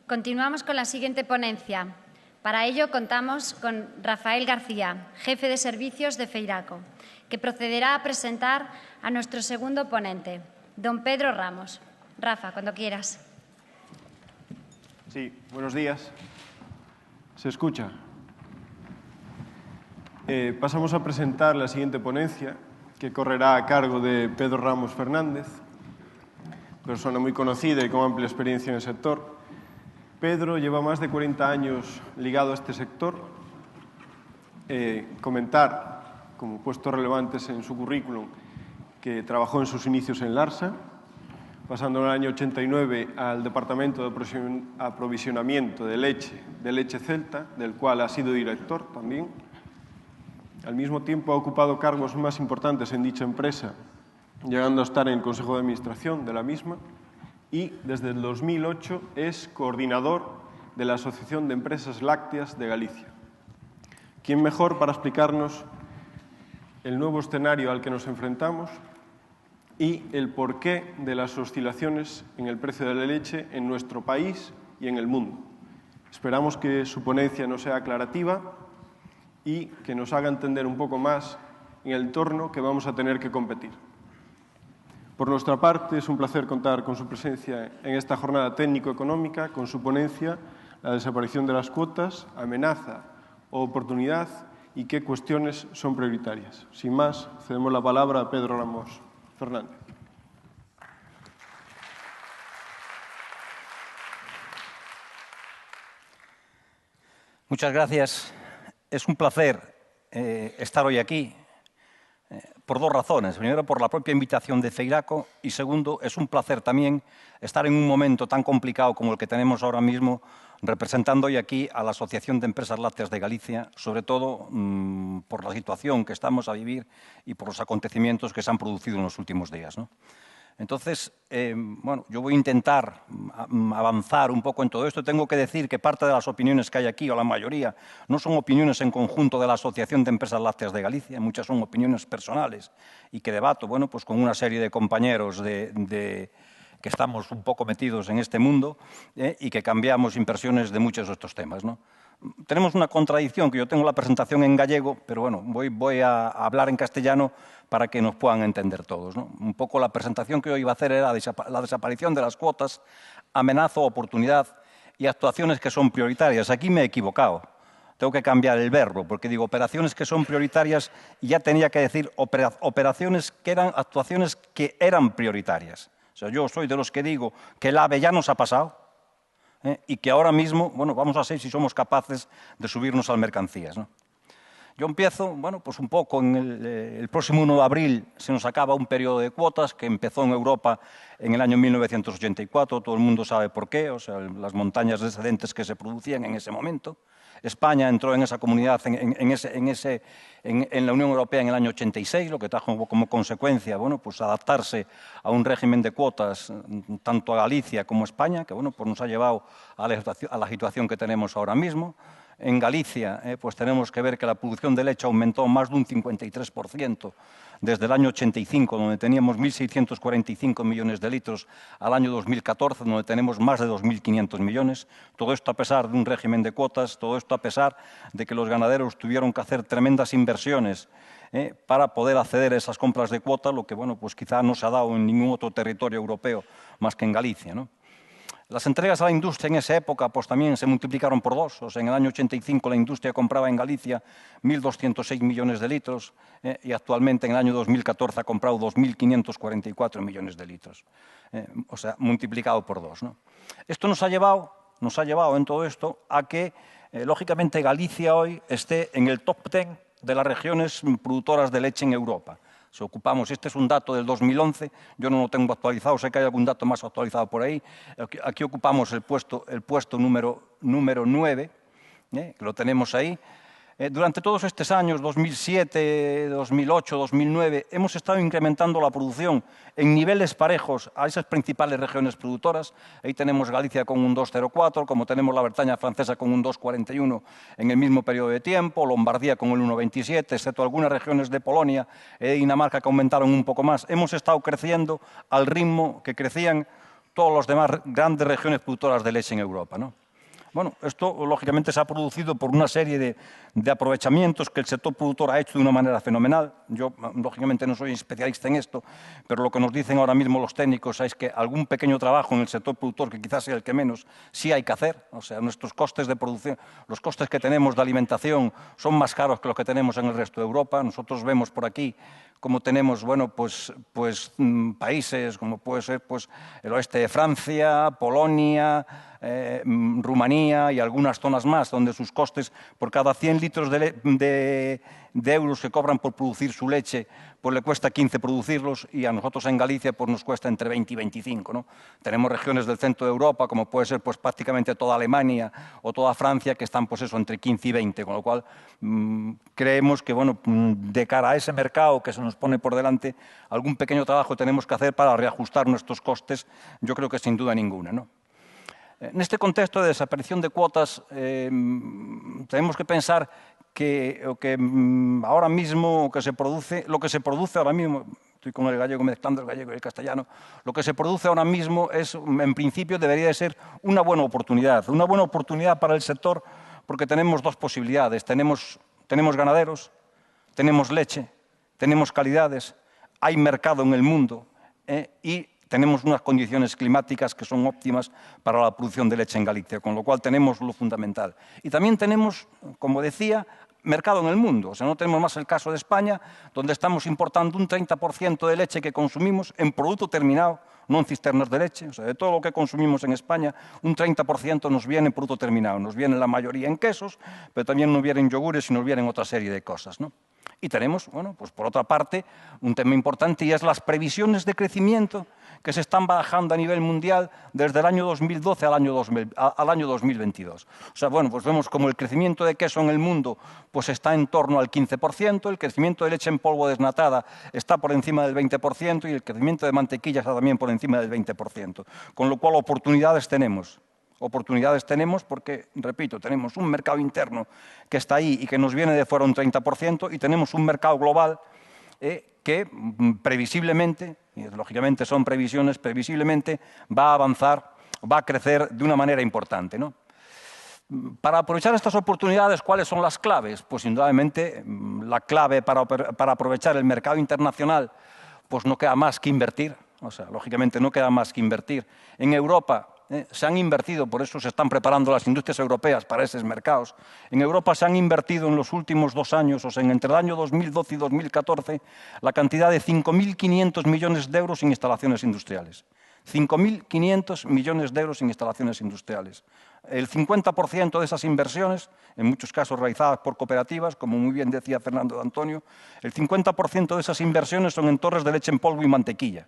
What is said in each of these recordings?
Continuamos con la siguiente ponencia. Para ello contamos con Rafael García, jefe de servicios de Feiraco, que procederá a presentar a nuestro segundo ponente, don Pedro Ramos. Rafa, cuando quieras. Sí, buenos días. ¿Se escucha? Pasamos a presentar la siguiente ponencia, que correrá a cargo de Pedro Ramos Fernández, persona muy conocida y con amplia experiencia en el sector. Pedro lleva más de 40 años ligado a este sector. Comentar, como puestos relevantes en su currículum, que trabajó en sus inicios en Larsa, pasando en el año 89 al Departamento de Aprovisionamiento de Leche Celta, del cual ha sido director también. Al mismo tiempo ha ocupado cargos más importantes en dicha empresa, llegando a estar en el Consejo de Administración de la misma, y desde el 2008 es coordinador de la Asociación de Empresas Lácteas de Galicia. ¿Quién mejor para explicarnos el nuevo escenario al que nos enfrentamos y el porqué de las oscilaciones en el precio de la leche en nuestro país y en el mundo? Esperamos que su ponencia nos sea aclarativa y que nos haga entender un poco más en el entorno que vamos a tener que competir. Por nuestra parte, es un placer contar con su presencia en esta jornada técnico-económica, con su ponencia, la desaparición de las cuotas, amenaza o oportunidad y qué cuestiones son prioritarias. Sin más, cedemos la palabra a Pedro Ramos Fernández. Muchas gracias. Es un placer estar hoy aquí por dos razones. Primero, por la propia invitación de Feiraco y segundo, es un placer también estar en un momento tan complicado como el que tenemos ahora mismo representando hoy aquí a la Asociación de Empresas Lácteas de Galicia, sobre todo por la situación que estamos a vivir y por los acontecimientos que se han producido en los últimos días, ¿no? Entonces, bueno, yo voy a intentar avanzar un poco en todo esto. Tengo que decir que parte de las opiniones que hay aquí, o la mayoría, no son opiniones en conjunto de la Asociación de Empresas Lácteas de Galicia, muchas son opiniones personales y que debato, bueno, pues con una serie de compañeros que estamos un poco metidos en este mundo y que cambiamos impresiones de muchos de estos temas, ¿no? Tenemos una contradicción, que yo tengo la presentación en gallego, pero bueno, voy a hablar en castellano para que nos puedan entender todos, ¿no? Un poco la presentación que yo iba a hacer era la desaparición de las cuotas, amenaza, oportunidad y actuaciones que son prioritarias. Aquí me he equivocado. Tengo que cambiar el verbo, porque digo operaciones que son prioritarias y ya tenía que decir operaciones que eran actuaciones que eran prioritarias. O sea, yo soy de los que digo que el AVE ya nos ha pasado y que ahora mismo, bueno, vamos a ver si somos capaces de subirnos a las mercancías, ¿no? Yo empiezo, bueno, pues un poco en el próximo 1 de abril se nos acaba un periodo de cuotas que empezó en Europa en el año 1984, todo el mundo sabe por qué, o sea, las montañas de excedentes que se producían en ese momento. España entró en esa comunidad, en la Unión Europea en el año 86, lo que trajo como consecuencia, bueno, pues adaptarse a un régimen de cuotas tanto a Galicia como a España, que bueno, pues nos ha llevado a la situación que tenemos ahora mismo. En Galicia, pues tenemos que ver que la producción de leche aumentó más de un 53% desde el año 85, donde teníamos 1.645 millones de litros, al año 2014, donde tenemos más de 2.500 millones. Todo esto a pesar de un régimen de cuotas, todo esto a pesar de que los ganaderos tuvieron que hacer tremendas inversiones para poder acceder a esas compras de cuota, lo que bueno, pues quizá no se ha dado en ningún otro territorio europeo más que en Galicia, ¿no? Las entregas a la industria en esa época pues también se multiplicaron por dos. O sea, en el año 85 la industria compraba en Galicia 1.206 millones de litros y actualmente en el año 2014 ha comprado 2.544 millones de litros. O sea, multiplicado por dos, ¿no? Esto nos ha llevado en todo esto a que, lógicamente, Galicia hoy esté en el top 10 de las regiones productoras de leche en Europa. Si ocupamos, este es un dato del 2011, yo no lo tengo actualizado, sé que hay algún dato más actualizado por ahí. Aquí ocupamos el puesto número 9, que lo tenemos ahí. Durante todos estos años, 2007, 2008, 2009, hemos estado incrementando la producción en niveles parejos a esas principales regiones productoras. Ahí tenemos Galicia con un 2,04, como tenemos la Bretaña francesa con un 2,41 en el mismo periodo de tiempo, Lombardía con el 1,27, excepto algunas regiones de Polonia y Dinamarca que aumentaron un poco más. Hemos estado creciendo al ritmo que crecían todas las demás grandes regiones productoras de leche en Europa, ¿no? Bueno, esto lógicamente se ha producido por una serie de aprovechamientos que el sector productor ha hecho de una manera fenomenal. Yo, lógicamente, no soy especialista en esto, pero lo que nos dicen ahora mismo los técnicos es que algún pequeño trabajo en el sector productor, que quizás sea el que menos, sí hay que hacer. O sea, nuestros costes de producción, los costes que tenemos de alimentación son más caros que los que tenemos en el resto de Europa. Nosotros vemos por aquí como tenemos, bueno, pues países como puede ser pues, el oeste de Francia, Polonia, Rumanía y algunas zonas más, donde sus costes por cada 100 litros de euros que cobran por producir su leche, pues le cuesta 15 producirlos, y a nosotros en Galicia pues nos cuesta entre 20 y 25, ¿no? Tenemos regiones del centro de Europa, como puede ser pues prácticamente toda Alemania o toda Francia, que están pues eso, entre 15 y 20, con lo cual creemos que, bueno, de cara a ese mercado que se nos pone por delante, algún pequeño trabajo tenemos que hacer para reajustar nuestros costes, yo creo que sin duda ninguna, ¿no? En este contexto de desaparición de cuotas, tenemos que pensar que ahora mismo lo que se produce ahora mismo, estoy con el gallego mezclando el gallego y el castellano, lo que se produce ahora mismo es, en principio, debería de ser una buena oportunidad para el sector, porque tenemos dos posibilidades. Tenemos ganaderos, tenemos leche, tenemos calidades, hay mercado en el mundo y tenemos unas condiciones climáticas que son óptimas para la producción de leche en Galicia, con lo cual tenemos lo fundamental. Y también tenemos, como decía, mercado en el mundo. O sea, no tenemos más el caso de España, donde estamos importando un 30% de leche que consumimos en producto terminado, no en cisternas de leche. O sea, de todo lo que consumimos en España, un 30% nos viene en producto terminado. Nos viene la mayoría en quesos, pero también nos vienen yogures y nos vienen otra serie de cosas, ¿no? Y tenemos, bueno, pues por otra parte, un tema importante, y es las previsiones de crecimiento que se están barajando a nivel mundial desde el año 2012 al año 2022. O sea, bueno, pues vemos como el crecimiento de queso en el mundo pues está en torno al 15%, el crecimiento de leche en polvo desnatada está por encima del 20% y el crecimiento de mantequilla está también por encima del 20%. Con lo cual, oportunidades tenemos. Oportunidades tenemos porque, repito, tenemos un mercado interno que está ahí y que nos viene de fuera un 30%, y tenemos un mercado global que previsiblemente, y lógicamente son previsiones, previsiblemente va a avanzar, va a crecer de una manera importante, ¿no? Para aprovechar estas oportunidades, ¿cuáles son las claves? Pues indudablemente la clave para aprovechar el mercado internacional, pues no queda más que invertir. O sea, lógicamente no queda más que invertir. En Europa se han invertido, por eso se están preparando las industrias europeas para esos mercados. En Europa se han invertido en los últimos 2 años, o sea, entre el año 2012 y 2014, la cantidad de 5.500 millones de euros en instalaciones industriales. 5.500 millones de euros en instalaciones industriales. El 50% de esas inversiones, en muchos casos realizadas por cooperativas, como muy bien decía Fernando de Antonio, el 50% de esas inversiones son en torres de leche en polvo y mantequilla.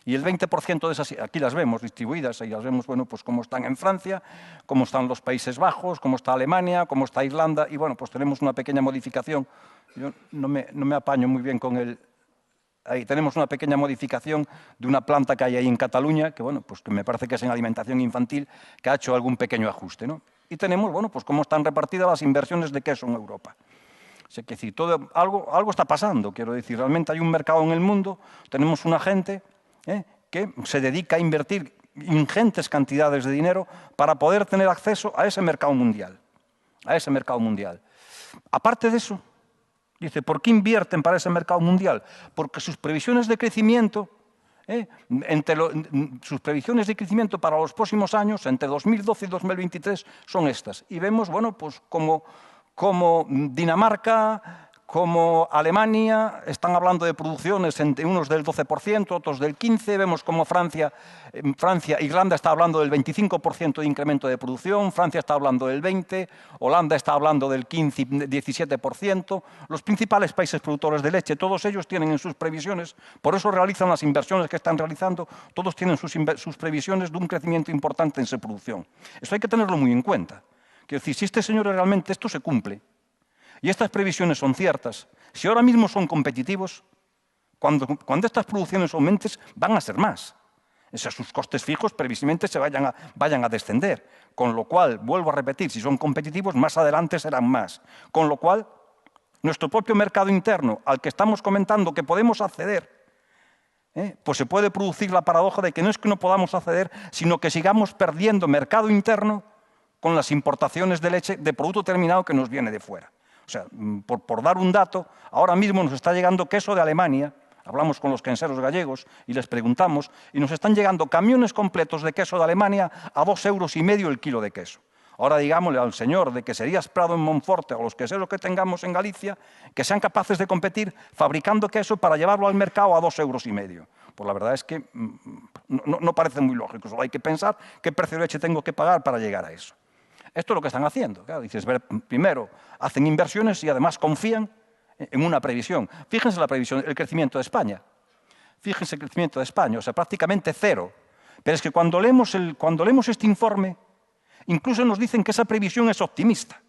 Y el 20% de esas, aquí las vemos distribuidas, ahí las vemos, bueno, pues cómo están en Francia, cómo están los Países Bajos, cómo está Alemania, cómo está Irlanda, y bueno, pues tenemos una pequeña modificación. Yo no me apaño muy bien con el... Ahí tenemos una pequeña modificación de una planta que hay ahí en Cataluña, que bueno, pues que me parece que es en alimentación infantil, que ha hecho algún pequeño ajuste, ¿no? Y tenemos, bueno, pues cómo están repartidas las inversiones de queso en Europa. O sea, que decir, algo está pasando, quiero decir, realmente hay un mercado en el mundo, tenemos una gente que se dedica a invertir ingentes cantidades de dinero para poder tener acceso a ese mercado mundial. Aparte de eso, dice, ¿por qué invierten para ese mercado mundial? Porque sus previsiones de crecimiento, sus previsiones de crecimiento para los próximos años, entre 2012 y 2023, son estas. Y vemos, bueno, pues como Dinamarca, como Alemania, están hablando de producciones entre unos del 12%, otros del 15%. Vemos como Irlanda está hablando del 25% de incremento de producción, Francia está hablando del 20%, Holanda está hablando del 15%, 17%. Los principales países productores de leche, todos ellos tienen en sus previsiones, por eso realizan las inversiones que están realizando, todos tienen sus previsiones de un crecimiento importante en su producción. Eso hay que tenerlo muy en cuenta. Quiero decir, si este señor realmente esto se cumple, y estas previsiones son ciertas, si ahora mismo son competitivos, cuando estas producciones aumenten, van a ser más. O sea, sus costes fijos previsiblemente se vayan a descender. Con lo cual, vuelvo a repetir, si son competitivos, más adelante serán más. Con lo cual, nuestro propio mercado interno, al que estamos comentando que podemos acceder pues se puede producir la paradoja de que no es que no podamos acceder, sino que sigamos perdiendo mercado interno con las importaciones de leche de producto terminado que nos viene de fuera. O sea, por dar un dato, ahora mismo nos está llegando queso de Alemania, hablamos con los queseros gallegos y les preguntamos, y nos están llegando camiones completos de queso de Alemania a 2,5 € el kilo de queso. Ahora digámosle al señor de Queserías Prado en Monforte, o a los queseros que tengamos en Galicia, que sean capaces de competir fabricando queso para llevarlo al mercado a 2,5 €. Pues la verdad es que no parece muy lógico. Solo hay que pensar qué precio de leche tengo que pagar para llegar a eso. Esto es lo que están haciendo. Claro, dices, primero, hacen inversiones y además confían en una previsión. Fíjense la previsión, el crecimiento de España. Fíjense el crecimiento de España, o sea, prácticamente cero. Pero es que cuando leemos este informe, incluso nos dicen que esa previsión es optimista.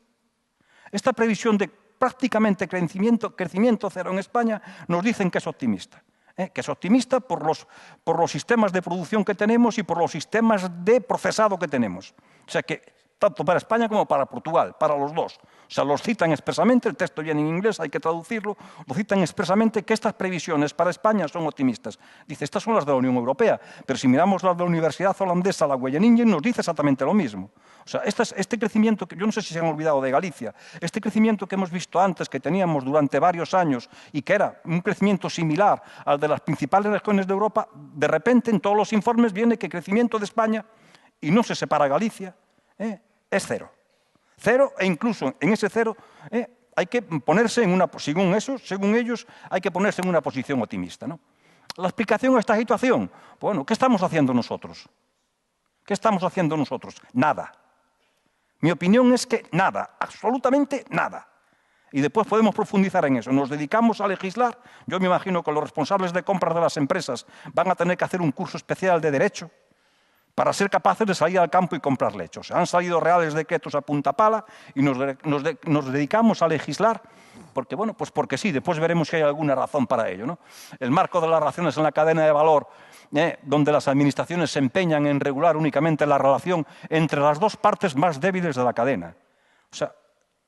Esta previsión de prácticamente crecimiento cero en España nos dicen que es optimista. Que es optimista por los sistemas de producción que tenemos y por los sistemas de procesado que tenemos. O sea que tanto para España como para Portugal, para los dos. O sea, los citan expresamente, el texto viene en inglés, hay que traducirlo, lo citan expresamente que estas previsiones para España son optimistas. Dice, estas son las de la Unión Europea, pero si miramos las de la Universidad Holandesa, la Wageningen, nos dice exactamente lo mismo. O sea, este crecimiento, que yo no sé si se han olvidado de Galicia, este crecimiento que hemos visto antes, que teníamos durante varios años y que era un crecimiento similar al de las principales regiones de Europa, de repente en todos los informes viene que el crecimiento de España, y no se separa Galicia, es cero. Cero, e incluso en ese cero hay que ponerse en una, según ellos, hay que ponerse en una posición optimista, ¿no? La explicación a esta situación, bueno, ¿qué estamos haciendo nosotros? ¿Qué estamos haciendo nosotros? Nada. Mi opinión es que nada, absolutamente nada. Y después podemos profundizar en eso. Nos dedicamos a legislar. Yo me imagino que los responsables de compras de las empresas van a tener que hacer un curso especial de Derecho para ser capaces de salir al campo y comprar leche. O sea, han salido reales decretos a punta pala y nos dedicamos a legislar porque, bueno, pues porque sí, después veremos si hay alguna razón para ello, ¿no? El marco de las relaciones en la cadena de valor, donde las administraciones se empeñan en regular únicamente la relación entre las dos partes más débiles de la cadena. O sea,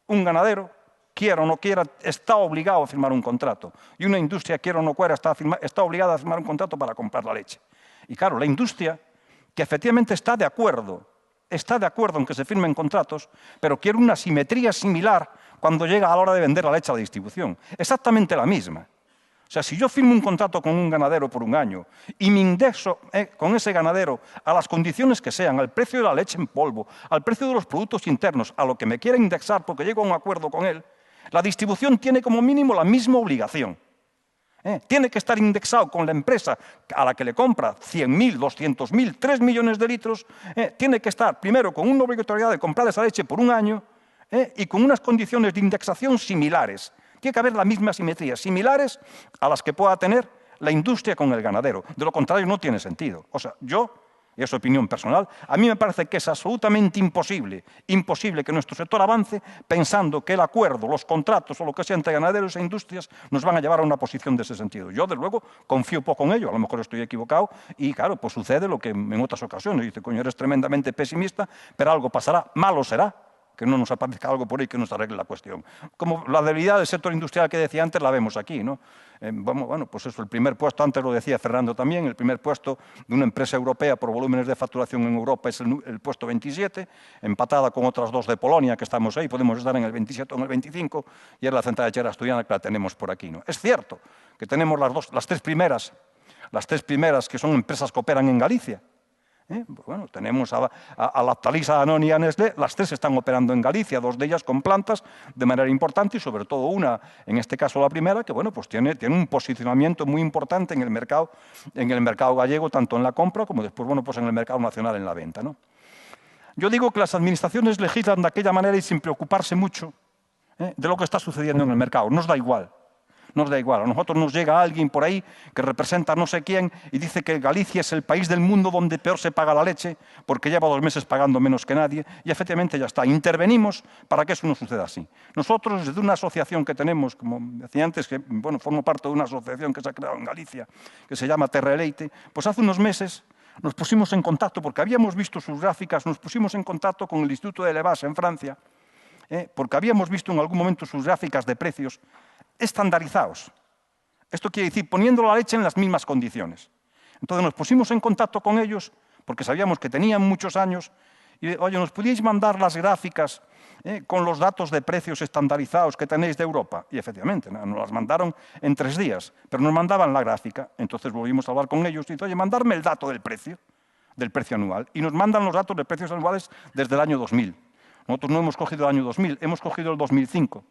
un ganadero, quiera o no quiera, está obligado a firmar un contrato. Y una industria, quiera o no quiera, está obligada a firmar un contrato para comprar la leche. Y claro, la industria, que efectivamente está de acuerdo en que se firmen contratos, pero quiere una simetría similar cuando llega a la hora de vender la leche a la distribución. Exactamente la misma. O sea, si yo firmo un contrato con un ganadero por un año y me indexo con ese ganadero a las condiciones que sean, al precio de la leche en polvo, al precio de los productos internos, a lo que me quiera indexar porque llego a un acuerdo con él, la distribución tiene como mínimo la misma obligación. Tiene que estar indexado con la empresa a la que le compra 100.000, 200.000, 3 millones de litros, tiene que estar primero con una obligatoriedad de comprar esa leche por un año y con unas condiciones de indexación similares. Tiene que haber la misma simetría, similares a las que pueda tener la industria con el ganadero. De lo contrario, no tiene sentido. O sea, yo, y es opinión personal, a mí me parece que es absolutamente imposible que nuestro sector avance pensando que el acuerdo, los contratos o lo que sea entre ganaderos e industrias nos van a llevar a una posición de ese sentido. Yo, desde luego, confío poco en ello, a lo mejor estoy equivocado y, claro, pues sucede lo que en otras ocasiones. Dice, coño, eres tremendamente pesimista, pero algo pasará, malo será, que no nos aparezca algo por ahí que nos arregle la cuestión. Como la debilidad del sector industrial que decía antes la vemos aquí, ¿no? Bueno, pues eso, el primer puesto, antes lo decía Fernando también, el primer puesto de una empresa europea por volúmenes de facturación en Europa es el puesto 27, empatada con otras dos de Polonia que estamos ahí, podemos estar en el 27 o en el 25, y es la central lechera asturiana que la tenemos por aquí, ¿no? Es cierto que tenemos las tres primeras que son empresas que operan en Galicia. Bueno, tenemos a Lactalis, a Danone y a Nestlé, las tres están operando en Galicia, dos de ellas con plantas de manera importante y sobre todo una, en este caso la primera, que bueno, pues tiene un posicionamiento muy importante en el mercado gallego, tanto en la compra como después, bueno, pues en el mercado nacional en la venta, ¿no? Yo digo que las administraciones legislan de aquella manera y sin preocuparse mucho de lo que está sucediendo en el mercado, nos da igual. Nos da igual. A nosotros nos llega alguien por ahí que representa a no sé quién y dice que Galicia es el país del mundo donde peor se paga la leche porque lleva 2 meses pagando menos que nadie y efectivamente ya está. Intervenimos para que eso no suceda así. Nosotros, desde una asociación que tenemos, como decía antes, que bueno, formo parte de una asociación que se ha creado en Galicia, que se llama Terra Eleite, pues hace unos meses nos pusimos en contacto, porque habíamos visto sus gráficas, nos pusimos en contacto con el Instituto de Levas en Francia, porque habíamos visto en algún momento sus gráficas de precios estandarizados Esto quiere decir poniendo la leche en las mismas condiciones. Entonces nos pusimos en contacto con ellos porque sabíamos que tenían muchos años y, oye, ¿nos podíais mandar las gráficas con los datos de precios estandarizados que tenéis de Europa? Y efectivamente, nos las mandaron en 3 días, pero nos mandaban la gráfica. Entonces volvimos a hablar con ellos y, oye, mandarme el dato del precio anual. Y nos mandan los datos de precios anuales desde el año 2000. Nosotros no hemos cogido el año 2000, hemos cogido el 2005.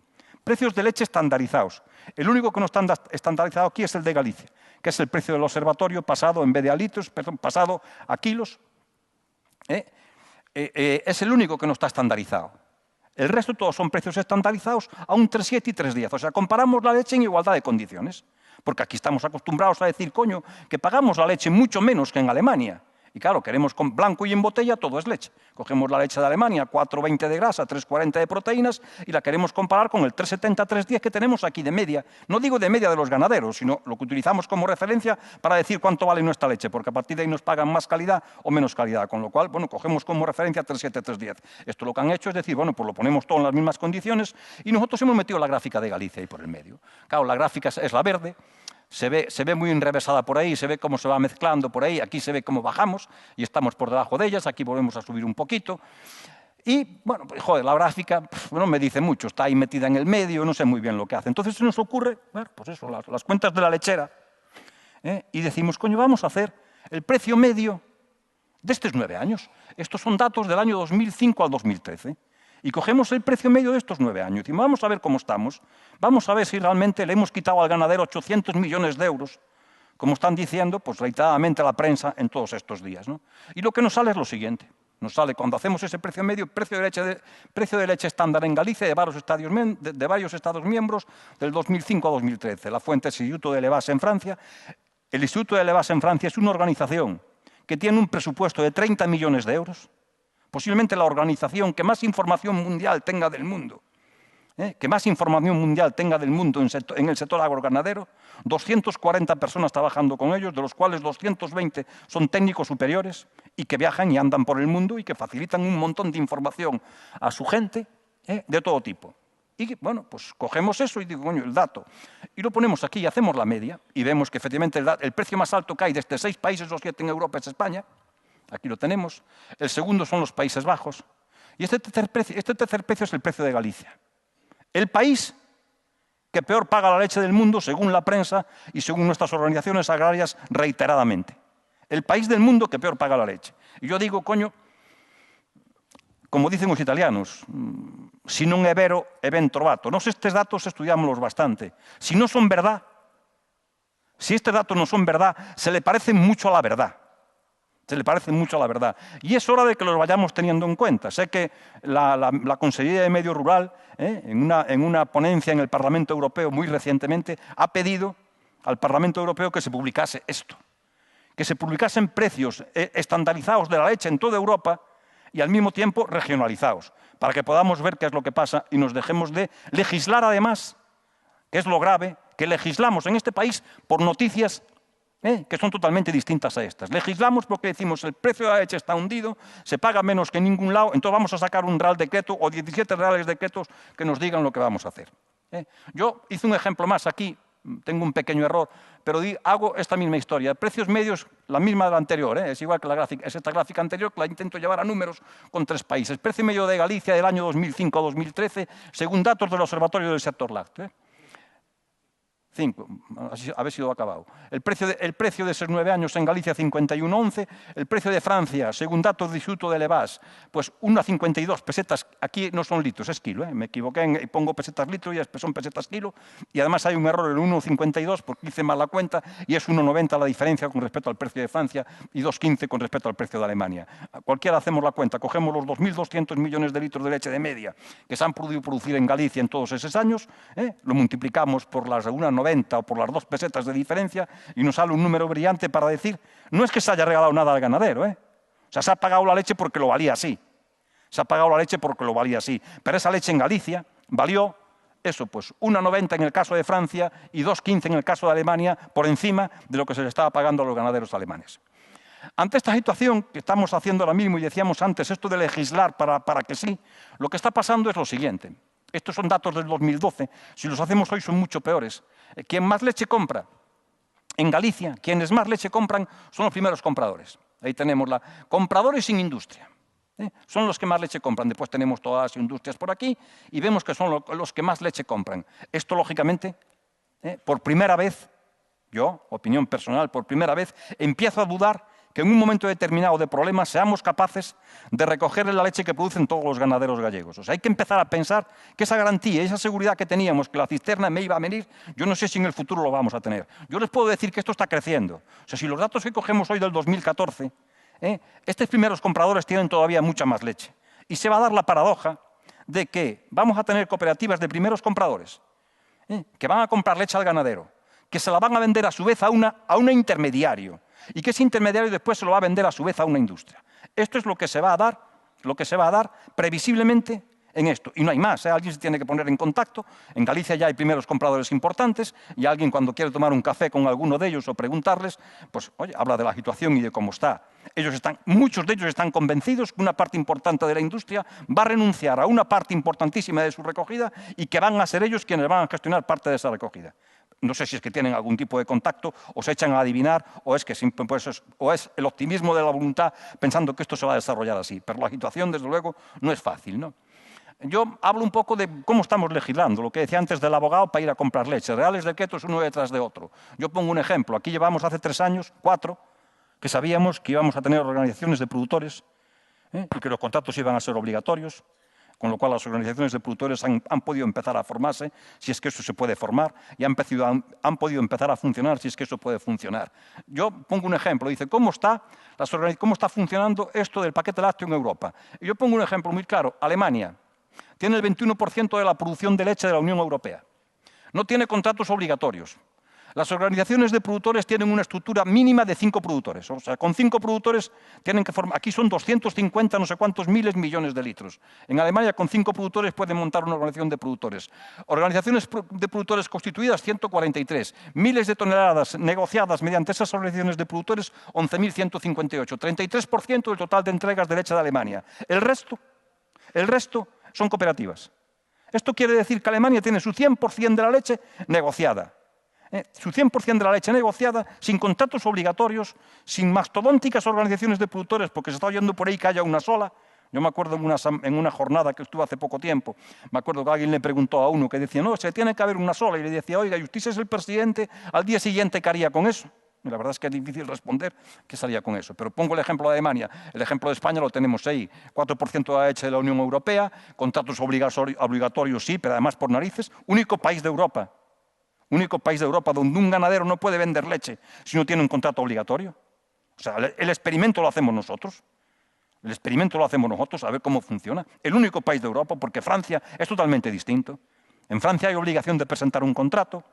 Precios de leche estandarizados. El único que no está estandarizado aquí es el de Galicia, que es el precio del observatorio pasado, en vez de a litros, pasado a kilos. Es el único que no está estandarizado. El resto todos son precios estandarizados a un 3,7 y 3,10. O sea, comparamos la leche en igualdad de condiciones. Porque aquí estamos acostumbrados a decir, coño, que pagamos la leche mucho menos que en Alemania. Y claro, queremos con blanco y en botella, todo es leche. Cogemos la leche de Alemania, 4,20 de grasa, 3,40 de proteínas, y la queremos comparar con el 3,70, 3,10 que tenemos aquí de media. No digo de media de los ganaderos, sino lo que utilizamos como referencia para decir cuánto vale nuestra leche, porque a partir de ahí nos pagan más calidad o menos calidad. Con lo cual, bueno, cogemos como referencia 3,7, 3,10. Esto lo que han hecho es decir, bueno, pues lo ponemos todo en las mismas condiciones, y nosotros hemos metido la gráfica de Galicia ahí por el medio. Claro, la gráfica es la verde. Se ve muy enrevesada por ahí, se ve cómo se va mezclando por ahí, aquí se ve cómo bajamos y estamos por debajo de ellas, aquí volvemos a subir un poquito. Y, bueno, pues, joder, la gráfica no me dice mucho, está ahí metida en el medio, no sé muy bien lo que hace. Entonces se nos ocurre, bueno, pues eso, las cuentas de la lechera, y decimos, coño, vamos a hacer el precio medio de estos 9 años. Estos son datos del año 2005 al 2013. Y cogemos el precio medio de estos 9 años. Y vamos a ver cómo estamos. Vamos a ver si realmente le hemos quitado al ganadero 800 millones de euros, como están diciendo pues, reiteradamente la prensa en todos estos días, ¿no? Y lo que nos sale es lo siguiente. Nos sale, cuando hacemos ese precio medio, precio de leche estándar en Galicia de varios Estados miembros del 2005 a 2013. La fuente es el Instituto de Levas en Francia. El Instituto de Levas en Francia es una organización que tiene un presupuesto de 30 millones de euros. Posiblemente la organización que más información mundial tenga del mundo, que más información mundial tenga del mundo en el sector agroganadero, 240 personas trabajando con ellos, de los cuales 220 son técnicos superiores y que viajan y andan por el mundo y que facilitan un montón de información a su gente de todo tipo. Y bueno, pues cogemos eso y digo, coño, el dato, y lo ponemos aquí y hacemos la media y vemos que efectivamente el precio más alto que hay de estos 6 países o 7 en Europa es España. Aquí lo tenemos. El segundo son los Países Bajos. Y este tercer precio es el precio de Galicia. El país que peor paga la leche del mundo, según la prensa y según nuestras organizaciones agrarias reiteradamente. El país del mundo que peor paga la leche. Y yo digo, coño, como dicen los italianos, si non è vero, è ben trovato. Nos estos datos estudiámoslos bastante. Si no son verdad, si estos datos no son verdad, se le parecen mucho a la verdad. Se le parece mucho a la verdad. Y es hora de que los vayamos teniendo en cuenta. Sé que la Consellería de Medio Rural, en una ponencia en el Parlamento Europeo muy recientemente, ha pedido al Parlamento Europeo que se publicase esto. Que se publicasen precios estandarizados de la leche en toda Europa y al mismo tiempo regionalizados, para que podamos ver qué es lo que pasa y nos dejemos de legislar además, que es lo grave, que legislamos en este país por noticias que son totalmente distintas a estas. Legislamos porque decimos el precio de la leche está hundido, se paga menos que en ningún lado, entonces vamos a sacar un real decreto o 17 reales decretos que nos digan lo que vamos a hacer. Yo hice un ejemplo más aquí, tengo un pequeño error, pero hago esta misma historia. Precios medios, la misma de la anterior, es igual que la gráfica, es esta gráfica anterior que la intento llevar a números con 3 países. Precio medio de Galicia del año 2005 a 2013, según datos del Observatorio del Sector Lácteo. 5, a ver si lo he acabado. El precio de esos 9 años en Galicia, 51,11. El precio de Francia, según datos del Instituto de Levas, pues 1,52 pesetas. Aquí no son litros, es kilo. Me equivoqué y pongo pesetas litro y son pesetas kilo. Y además hay un error en 1,52 porque hice mal la cuenta y es 1,90 la diferencia con respecto al precio de Francia y 2,15 con respecto al precio de Alemania. Cualquiera hacemos la cuenta, cogemos los 2.200 millones de litros de leche de media que se han podido producir en Galicia en todos esos años, lo multiplicamos por las 1,90 o por las 2 pesetas de diferencia y nos sale un número brillante para decir, no es que se haya regalado nada al ganadero, O sea, se ha pagado la leche porque lo valía así. Se ha pagado la leche porque lo valía así. Pero esa leche en Galicia valió eso, pues 1,90 en el caso de Francia y 2,15 en el caso de Alemania, por encima de lo que se le estaba pagando a los ganaderos alemanes. Ante esta situación que estamos haciendo ahora mismo y decíamos antes, esto de legislar para que sí, lo que está pasando es lo siguiente. Estos son datos del 2012. Si los hacemos hoy son mucho peores. Quien más leche compra en Galicia, quienes más leche compran son los primeros compradores. Ahí tenemos compradores sin industria. Son los que más leche compran. Después tenemos todas las industrias por aquí y vemos que son los que más leche compran. Esto, lógicamente, por primera vez, yo, opinión personal, por primera vez, empiezo a dudar que en un momento determinado de problemas seamos capaces de recoger la leche que producen todos los ganaderos gallegos. O sea, hay que empezar a pensar que esa garantía, esa seguridad que teníamos, que la cisterna me iba a venir, yo no sé si en el futuro lo vamos a tener. Yo les puedo decir que esto está creciendo. O sea, si los datos que cogemos hoy del 2014, estos primeros compradores tienen todavía mucha más leche. Y se va a dar la paradoja de que vamos a tener cooperativas de primeros compradores que van a comprar leche al ganadero, que se la van a vender a su vez a un intermediario, y que ese intermediario después se lo va a vender a su vez a una industria. Esto es lo que se va a dar, previsiblemente en esto. Y no hay más, alguien se tiene que poner en contacto. En Galicia ya hay primeros compradores importantes y alguien cuando quiere tomar un café con alguno de ellos o preguntarles, pues oye, habla de la situación y de cómo está. Muchos de ellos están convencidos que una parte importante de la industria va a renunciar a una parte importantísima de su recogida y que van a ser ellos quienes van a gestionar parte de esa recogida. No sé si es que tienen algún tipo de contacto o se echan a adivinar o es el optimismo de la voluntad pensando que esto se va a desarrollar así. Pero la situación, desde luego, no es fácil, ¿no? Yo hablo un poco de cómo estamos legislando, lo que decía antes del abogado para ir a comprar leche. Reales decretos uno detrás de otro. Yo pongo un ejemplo. Aquí llevamos hace 3 años, 4, que sabíamos que íbamos a tener organizaciones de productores y que los contratos iban a ser obligatorios, con lo cual las organizaciones de productores han podido empezar a formarse, si es que eso se puede formar, y han podido empezar a funcionar, si es que eso puede funcionar. Yo pongo un ejemplo, dice, ¿cómo está funcionando esto del paquete lácteo en Europa? Y yo pongo un ejemplo muy claro. Alemania tiene el 21% de la producción de leche de la Unión Europea. No tiene contratos obligatorios. Las organizaciones de productores tienen una estructura mínima de 5 productores. O sea, con 5 productores tienen que formar... Aquí son 250, no sé cuántos miles, millones de litros. En Alemania, con 5 productores pueden montar una organización de productores. Organizaciones de productores constituidas, 143. Miles de toneladas negociadas mediante esas organizaciones de productores, 11.158. 33% del total de entregas de leche de Alemania. El resto son cooperativas. Esto quiere decir que Alemania tiene su 100% de la leche negociada. Su 100% de la leche negociada, sin contratos obligatorios, sin mastodónticas organizaciones de productores, porque se está oyendo por ahí que haya una sola. Yo me acuerdo en una jornada que estuve hace poco tiempo, me acuerdo que alguien le preguntó a uno que decía, no, se tiene que haber una sola, y le decía, oiga, ¿y usted es el presidente? Al día siguiente, ¿qué haría con eso? Y la verdad es que es difícil responder qué salía con eso. Pero pongo el ejemplo de Alemania. El ejemplo de España lo tenemos ahí. 4% de la leche de la Unión Europea, contratos obligatorios sí, pero además por narices. Único país de Europa donde un ganadero no puede vender leche si no tiene un contrato obligatorio. O sea, el experimento lo hacemos nosotros. A ver cómo funciona. El único país de Europa, porque Francia es totalmente distinto. En Francia hay obligación de presentar un contrato,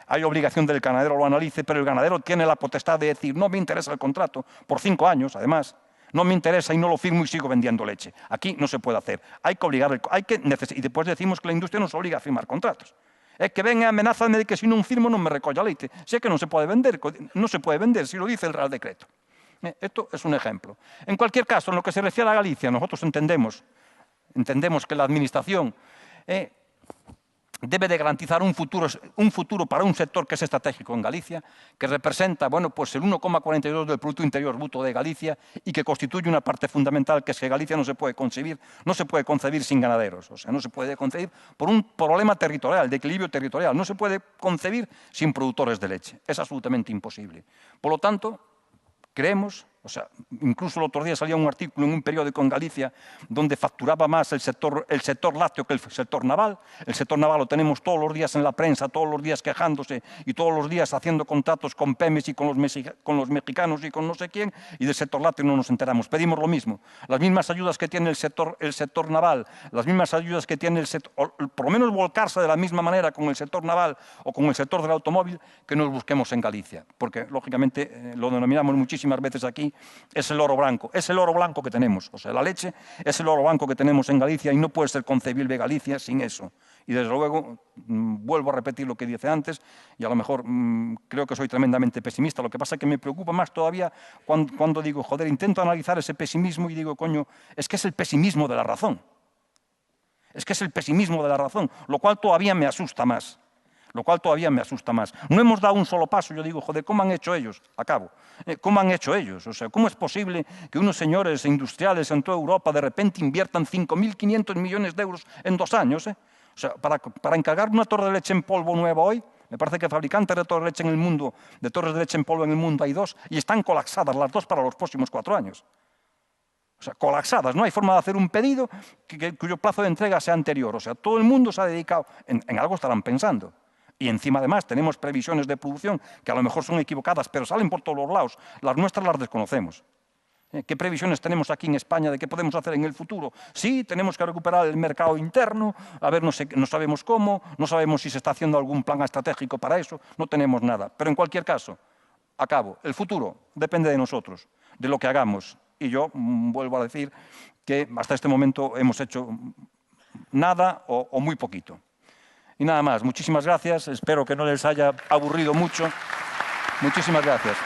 hay obligación del ganadero lo analice, pero el ganadero tiene la potestad de decir, no me interesa el contrato, por 5 años, además, no me interesa y no lo firmo y sigo vendiendo leche. Aquí no se puede hacer. Hay que obligar, y después decimos que la industria nos obliga a firmar contratos. Es que ven y amenázame de que si no firmo no me recolla leite. Si es que no se puede vender, si lo dice el Real Decreto. Esto es un ejemplo. En cualquier caso, en lo que se refiere a Galicia, nosotros entendemos que la Administración debe de garantizar un futuro para un sector que es estratégico en Galicia, que representa el 1,42 del Producto Interior Bruto de Galicia y que constituye una parte fundamental, que es que Galicia no se puede concebir sin ganaderos. O sea, no se puede concebir por un problema territorial, de equilibrio territorial. No se puede concebir sin productores de leche. Es absolutamente imposible. Por lo tanto, creemos, incluso el otro día salía un artículo en un periódico en Galicia donde facturaba más el sector lácteo que el sector naval. El sector naval lo tenemos todos los días en la prensa, todos los días quejándose y todos los días haciendo contratos con Pemex y con los mexicanos y con no sé quién, y del sector lácteo no nos enteramos. Pedimos lo mismo. Las mismas ayudas que tiene el sector naval, las mismas ayudas que tiene el sector, por lo menos volcarse de la misma manera con el sector naval o con el sector del automóvil, que nos busquemos en Galicia. Porque, lógicamente, lo denominamos muchísimas veces aquí, es el oro blanco que tenemos. O sea, la leche es el oro blanco que tenemos en Galicia y no puede ser concebible Galicia sin eso. Y desde luego, vuelvo a repetir lo que dije antes, y a lo mejor creo que soy tremendamente pesimista. Lo que pasa es que me preocupa más todavía cuando digo, joder, intento analizar ese pesimismo y digo, coño, es que es el pesimismo de la razón. Lo cual todavía me asusta más. lo cual todavía me asusta más. No hemos dado un solo paso. Yo digo, joder, ¿cómo han hecho ellos? Acabo. ¿Cómo han hecho ellos? O sea, ¿cómo es posible que unos señores industriales en toda Europa de repente inviertan 5.500 millones de euros en 2 años? O sea, para encargar una torre de leche en polvo nueva hoy, me parece que fabricantes de torres de leche en el mundo, de torres de leche en polvo en el mundo hay 2 y están colapsadas las 2 para los próximos 4 años. O sea, colapsadas. No hay forma de hacer un pedido cuyo plazo de entrega sea anterior. O sea, todo el mundo se ha dedicado, en algo estarán pensando. Y encima, además, tenemos previsiones de producción que a lo mejor son equivocadas, pero salen por todos los lados. Las nuestras las desconocemos. ¿Qué previsiones tenemos aquí en España de qué podemos hacer en el futuro? Sí, tenemos que recuperar el mercado interno, a ver, no sabemos cómo, no sabemos si se está haciendo algún plan estratégico para eso, no tenemos nada. Pero en cualquier caso, acabo, el futuro depende de nosotros, de lo que hagamos. Y yo vuelvo a decir que hasta este momento hemos hecho nada o muy poquito. Y nada más, muchísimas gracias, espero que no les haya aburrido mucho. Muchísimas gracias.